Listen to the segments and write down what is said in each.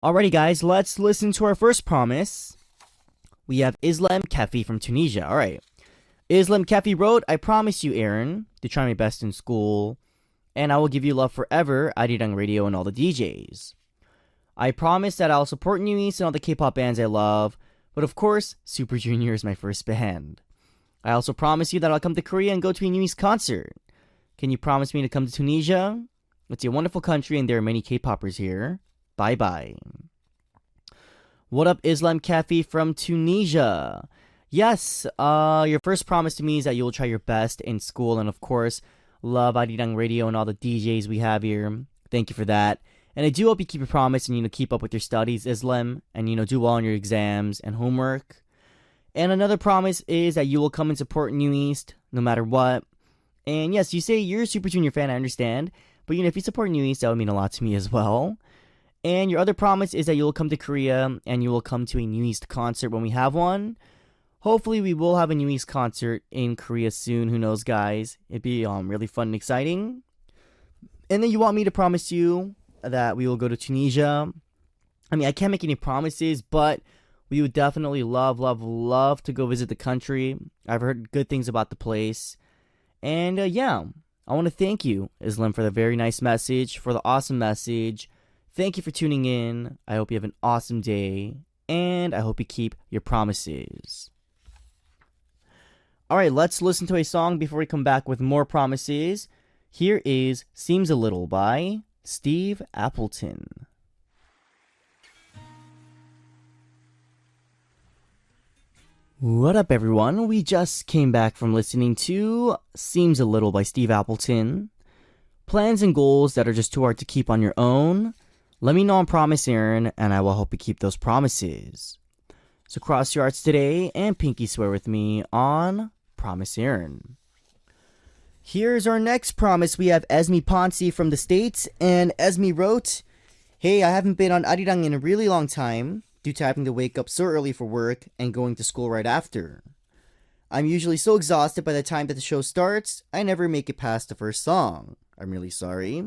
Alrighty, guys, let's listen to our first promise. We have Islam Kefi from Tunisia. Alright. Islam Kefi wrote, I promise you, Aaron, to try my best in school, and I will give you love forever, Arirang Radio and all the DJs. I promise that I'll support NU'EST and all the K-pop bands I love, but of course, Super Junior is my first band. I also promise you that I'll come to Korea and go to a NU'EST concert. Can you promise me to come to Tunisia? It's a wonderful country and there are many K-poppers here. Bye-bye. What up, Islam Kefi from Tunisia? Yes, your first promise to me is that you'll try your best in school and of course, love Arirang Radio and all the DJs we have here. Thank you for that. And I do hope you keep your promise and, keep up with your studies, Islam, and, do well on your exams and homework. And another promise is that you will come and support NU'EST no matter what. And yes, you say you're a Super Junior fan, I understand. But, if you support NU'EST, that would mean a lot to me as well. And your other promise is that you will come to Korea and you will come to a NU'EST concert when we have one. Hopefully, we will have a NU'EST concert in Korea soon. Who knows, guys? It'd be really fun and exciting. And then you want me to promise you that we will go to Tunisia. I can't make any promises, but we would definitely love to go visit the country. I've heard good things about the place. And I want to thank you, Islam, for the very nice message, for the awesome message. Thank you for tuning in. I hope you have an awesome day. And I hope you keep your promises. Alright, let's listen to a song before we come back with more promises. Here is Seems a Little by Steve Appleton. What up, everyone? We just came back from listening to Seems a Little by Steve Appleton. Plans and goals that are just too hard to keep on your own. Let me know on Promise Aaron, and I will help you keep those promises. So cross your hearts today and pinky swear with me on Promise Aaron. Here's our next promise. We have Esme Ponce from the States, and Esme wrote, Hey, I haven't been on Arirang in a really long time due to having to wake up so early for work and going to school right after. I'm usually so exhausted by the time that the show starts, I never make it past the first song. I'm really sorry.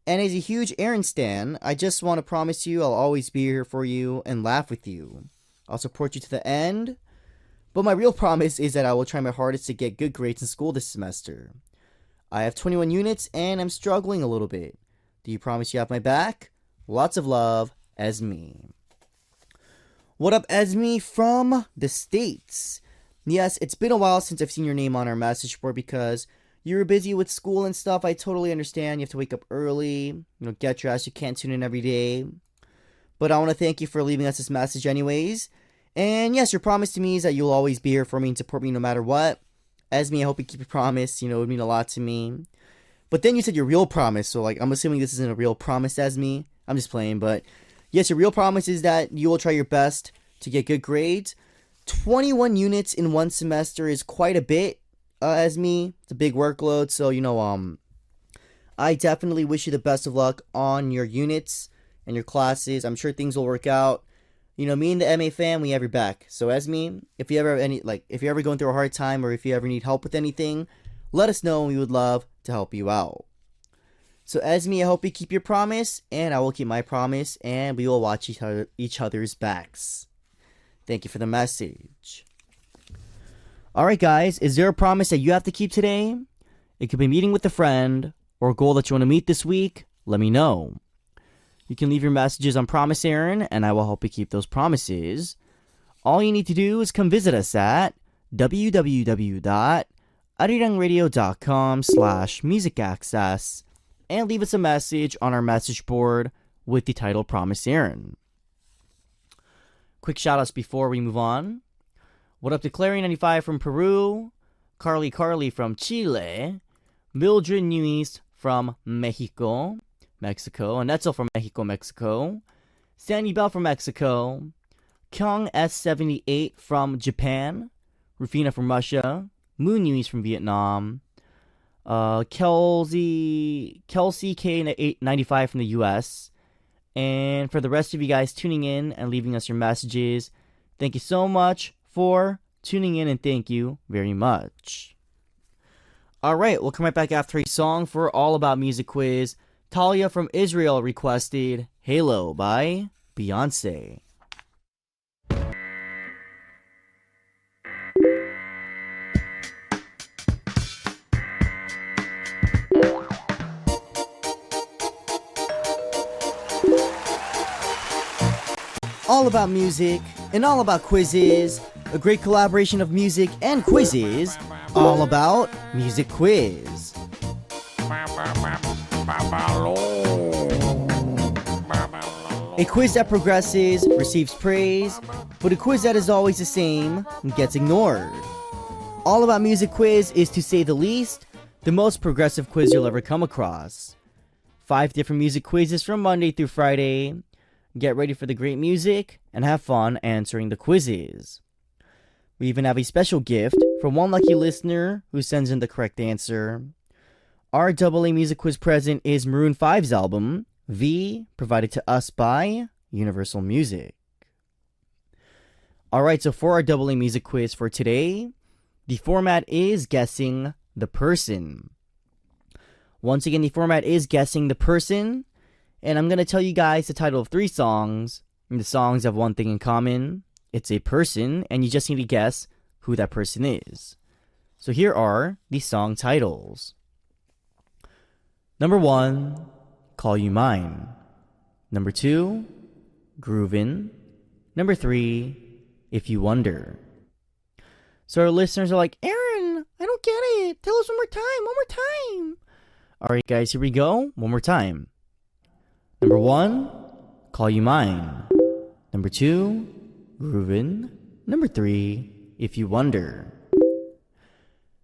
And as a huge Aaron stan, I just want to promise you I'll always be here for you and laugh with you. I'll support you to the end. But my real promise is that I will try my hardest to get good grades in school this semester. I have 21 units and I'm struggling a little bit. Do you promise you have my back? Lots of love, Esme. What up, Esme from the States? Yes, it's been a while since I've seen your name on our message board because you were busy with school and stuff. I totally understand. You have to wake up early, get dressed. You can't tune in every day. But I want to thank you for leaving us this message anyways. And yes, your promise to me is that you'll always be here for me and support me no matter what. Esme, I hope you keep your promise. It would mean a lot to me. But then you said your real promise. So, I'm assuming this isn't a real promise, Esme. I'm just playing. But yes, your real promise is that you will try your best to get good grades. 21 units in one semester is quite a bit, Esme. It's a big workload. So, I definitely wish you the best of luck on your units and your classes. I'm sure things will work out. Me and the MA fam, we have your back. So Esme, if you ever if you're ever going through a hard time or if you ever need help with anything, let us know and we would love to help you out. So Esme, I hope you keep your promise and I will keep my promise and we will watch each other's backs. Thank you for the message. Alright guys, is there a promise that you have to keep today? It could be meeting with a friend or a goal that you want to meet this week. Let me know. You can leave your messages on Promise Aaron, and I will help you keep those promises. All you need to do is come visit us at www.arirangradio.com/musicaccess and leave us a message on our message board with the title Promise Aaron. Quick shoutouts before we move on. What up to Clary95 from Peru, Carly from Chile, Mildred NU'EST from Mexico, and Etzel from Mexico, Sandy Bell from Mexico, Kyung S78 from Japan, Rufina from Russia, Moon NU'EST from Vietnam, Kelsey K95 from the US, and for the rest of you guys tuning in and leaving us your messages, thank you so much for tuning in and thank you very much. Alright, we'll come right back after a song for All About Music Quiz. Talia from Israel requested Halo by Beyonce. All about music and all about quizzes. A great collaboration of music and quizzes. All about Music Quiz. A quiz that progresses receives praise, but a quiz that is always the same gets ignored. All About Music Quiz is, to say the least, the most progressive quiz you'll ever come across. 5 different music quizzes from Monday through Friday. Get ready for the great music and have fun answering the quizzes. We even have a special gift for one lucky listener who sends in the correct answer. Our AA Music Quiz present is Maroon 5's album, V, provided to us by Universal Music. Alright, so for our AA Music Quiz for today, the format is Guessing the Person. Once again, the format is Guessing the Person, and I'm going to tell you guys the title of 3 songs, and the songs have one thing in common. It's a person, and you just need to guess who that person is. So here are the song titles. Number 1, Call You Mine. Number 2, Groovin'. Number 3, If You Wonder. So our listeners are like, Aaron, I don't get it. Tell us one more time. Alright guys, here we go. One more time. Number 1, Call You Mine. Number 2, Groovin'. Number 3, If You Wonder.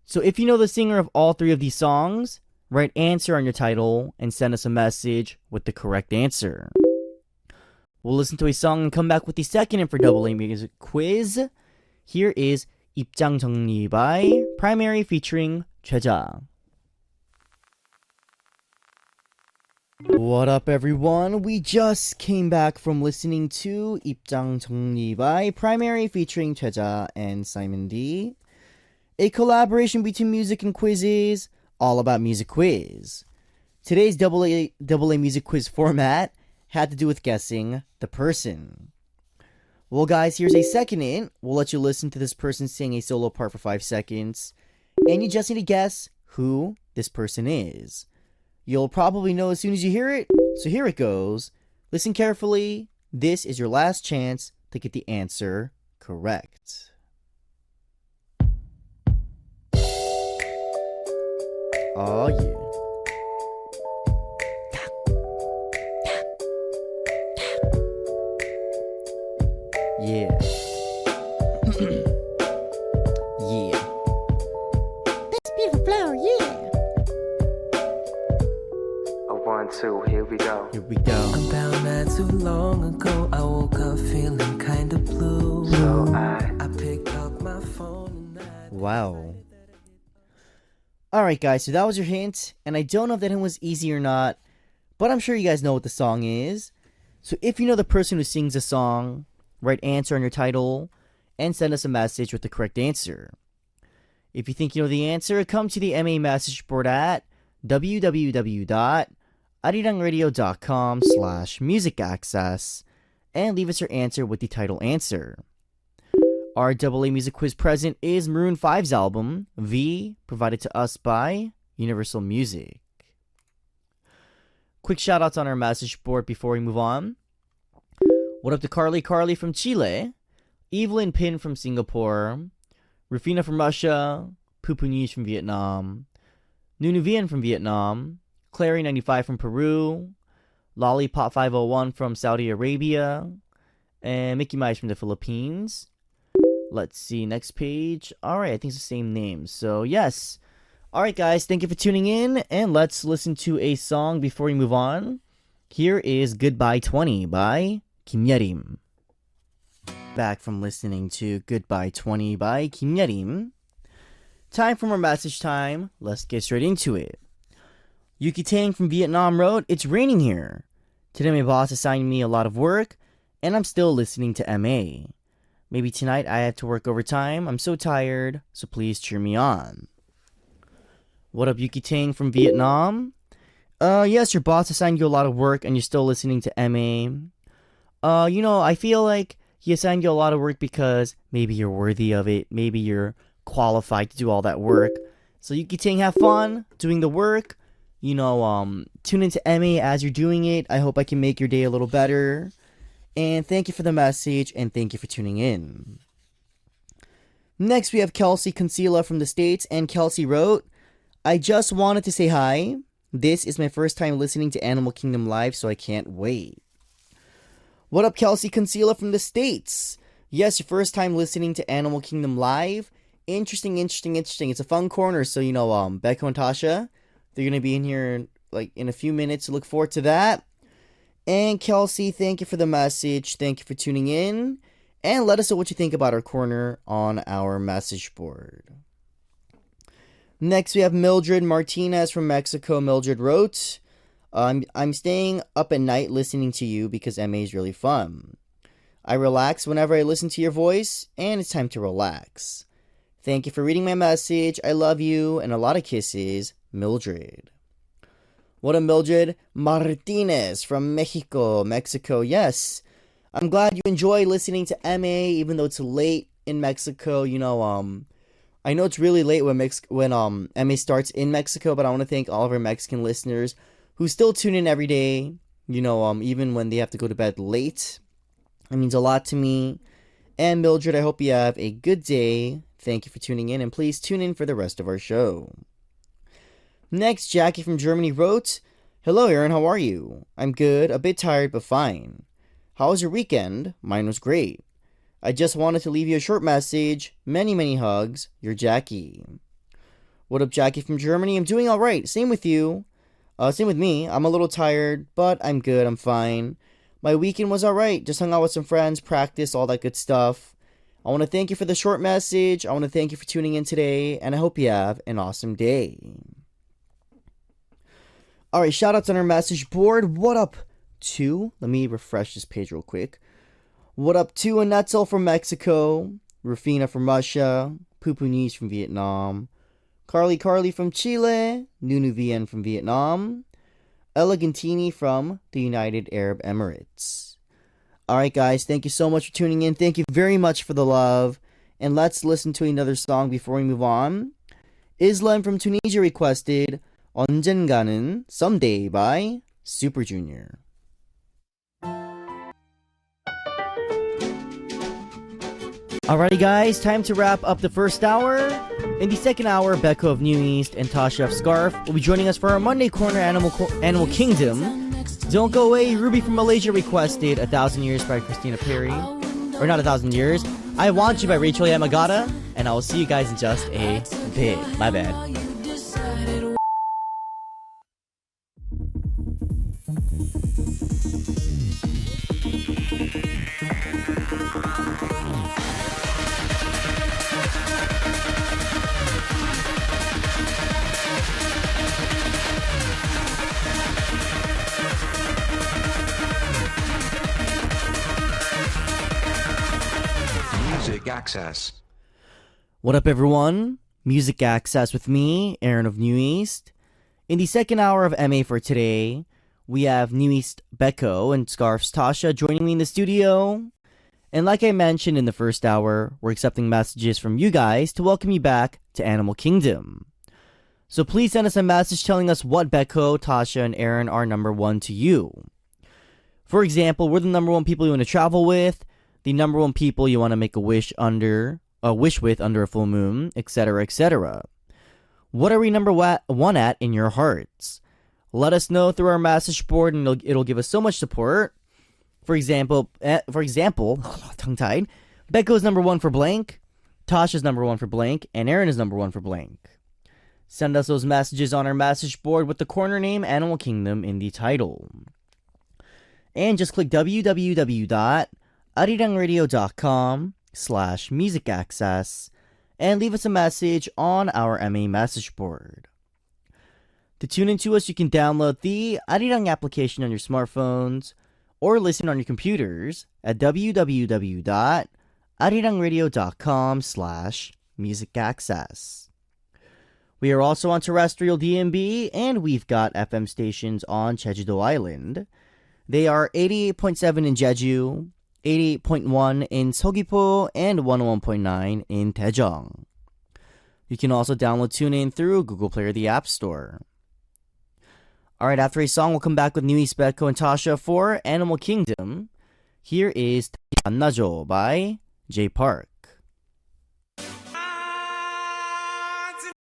So if you know the singer of all 3 of these songs, write answer on your title and send us a message with the correct answer. We'll listen to a song and come back with the second and for AA Music Quiz. Here is 입장 정리 by Primary featuring 최자. What up everyone? We just came back from listening to 입장 정리 by Primary featuring 최자 and Simon D. A collaboration between music and quizzes. All about Music Quiz. Today's AA Music Quiz format had to do with guessing the person. Well guys, here's a second hint. We'll let you listen to this person sing a solo part for 5 seconds, and you just need to guess who this person is. You'll probably know as soon as you hear it, so here it goes. Listen carefully. This is your last chance to get the answer correct. Oh yeah. Yeah. Yeah. That's a beautiful flower, yeah. 1, 2, here we go. Here we go. About not too long ago, I woke up feeling kinda blue. So I picked up my phone and Wow. Alright guys, so that was your hint, and I don't know if that hint was easy or not, but I'm sure you guys know what the song is. So if you know the person who sings the song, write answer on your title, and send us a message with the correct answer. If you think you know the answer, come to the MA message board at www.arirangradio.com/musicaccess and leave us your answer with the title answer. Our AA Music Quiz present is Maroon 5's album, V, provided to us by Universal Music. Quick shoutouts on our message board before we move on. What up to Carly from Chile, Evelyn Pin from Singapore, Rufina from Russia, Pupunish from Vietnam, Nunu Vian from Vietnam, Clary95 from Peru, Lollipop 501 from Saudi Arabia, and Mickey Mice from the Philippines. Let's see, next page. Alright, I think it's the same name. So, yes. Alright, guys, thank you for tuning in, and let's listen to a song before we move on. Here is Goodbye 20 by Kim Yerim. Back from listening to Goodbye 20 by Kim Yerim. Time for more message time. Let's get straight into it. Yuki Tang from Vietnam wrote, "It's raining here. Today my boss assigned me a lot of work, and I'm still listening to MA. Maybe tonight I have to work overtime. I'm so tired, so please cheer me on." What up, Yuki Tang from Vietnam? Yes, your boss assigned you a lot of work and you're still listening to MA. I feel like he assigned you a lot of work because maybe you're worthy of it. Maybe you're qualified to do all that work. So you can have fun doing the work. Tune into MA as you're doing it. I hope I can make your day a little better. And thank you for the message and thank you for tuning in. Next, we have Kelsey Concila from the States, and Kelsey wrote, I just wanted to say hi. This is my first time listening to Animal Kingdom Live, so I can't wait. What up, Kelsey Concila from the States? Yes, your first time listening to Animal Kingdom Live. Interesting. It's a fun corner, so Baekho and Tasha, they're going to be in here in a few minutes, so look forward to that. And Kelsey, thank you for the message. Thank you for tuning in. And let us know what you think about our corner on our message board. Next, we have Mildred Martinez from Mexico. Mildred wrote, I'm staying up at night listening to you because MA is really fun. I relax whenever I listen to your voice, and it's time to relax. Thank you for reading my message. I love you, and a lot of kisses, Mildred. What a Mildred Martinez from Mexico. Yes. I'm glad you enjoy listening to MA, even though it's late in Mexico. I know it's really late when MA starts in Mexico, but I want to thank all of our Mexican listeners who still tune in every day, even when they have to go to bed late. It means a lot to me. And Mildred, I hope you have a good day. Thank you for tuning in, and please tune in for the rest of our show. Next, Jackie from Germany wrote, Hello, Aaron, how are you? I'm good, a bit tired, but fine. How was your weekend? Mine was great. I just wanted to leave you a short message. Many, many hugs. You're Jackie. What up, Jackie from Germany? I'm doing all right. Same with you. Same with me. I'm a little tired, but I'm good. I'm fine. My weekend was all right. Just hung out with some friends, practiced, all that good stuff. I want to thank you for the short message. I want to thank you for tuning in today, and I hope you have an awesome day. All right, shout outs on our message board. What up to, let me refresh this page real quick. What up to Anetzel from Mexico, Rufina from Russia, Pupunis from Vietnam, Carly from Chile, Nunu Vien from Vietnam, Elegantini from the United Arab Emirates. Alright guys, thank you so much for tuning in. Thank you very much for the love. And let's listen to another song before we move on. Islam from Tunisia requested 언젠가는 Someday by Super Junior. Alrighty guys, time to wrap up the first hour. In the second hour, Baekho of NU'EST and Tasha of Scarf will be joining us for our Monday Corner Animal Kingdom. Don't go away, Ruby from Malaysia requested 1,000 Years by Christina Perry. Or not 1,000 Years, I Want You by Rachel Yamagata. And I will see you guys in just a bit. My bad. Access. What up, everyone? Music Access with me, Aron of NU'EST. In the second hour of MA for today, we have NU'EST Baekho and Scarf's Tasha joining me in the studio. And like I mentioned in the first hour, we're accepting messages from you guys to welcome you back to Animal Kingdom. So please send us a message telling us what Baekho, Tasha, and Aron are number one to you. For example, we're the number one people you want to travel with, the number one people you want to make a wish with under a full moon, etc., etc. What are we number one at in your hearts? Let us know through our message board, and it'll give us so much support. For example, tongue-tied, Baekho is number one for blank, Tasha's number one for blank, and Aron is number one for blank. Send us those messages on our message board with the corner name Animal Kingdom in the title. And just click www.arirangradio.com/musicaccess and leave us a message on our MA message board. To tune into us, you can download the Arirang application on your smartphones or listen on your computers at www.arirangradio.com/musicaccess. We are also on terrestrial DMB, and we've got FM stations on Jeju-do Island. They are 88.7 in Jeju, 88.1 in Seogwipo, and 101.9 in Daejeong. You can also download TuneIn through Google Play or the App Store. Alright, after a song, we'll come back with NU'EST Baekho and Tasha for Animal Kingdom. Here is 만나줘 by J Park.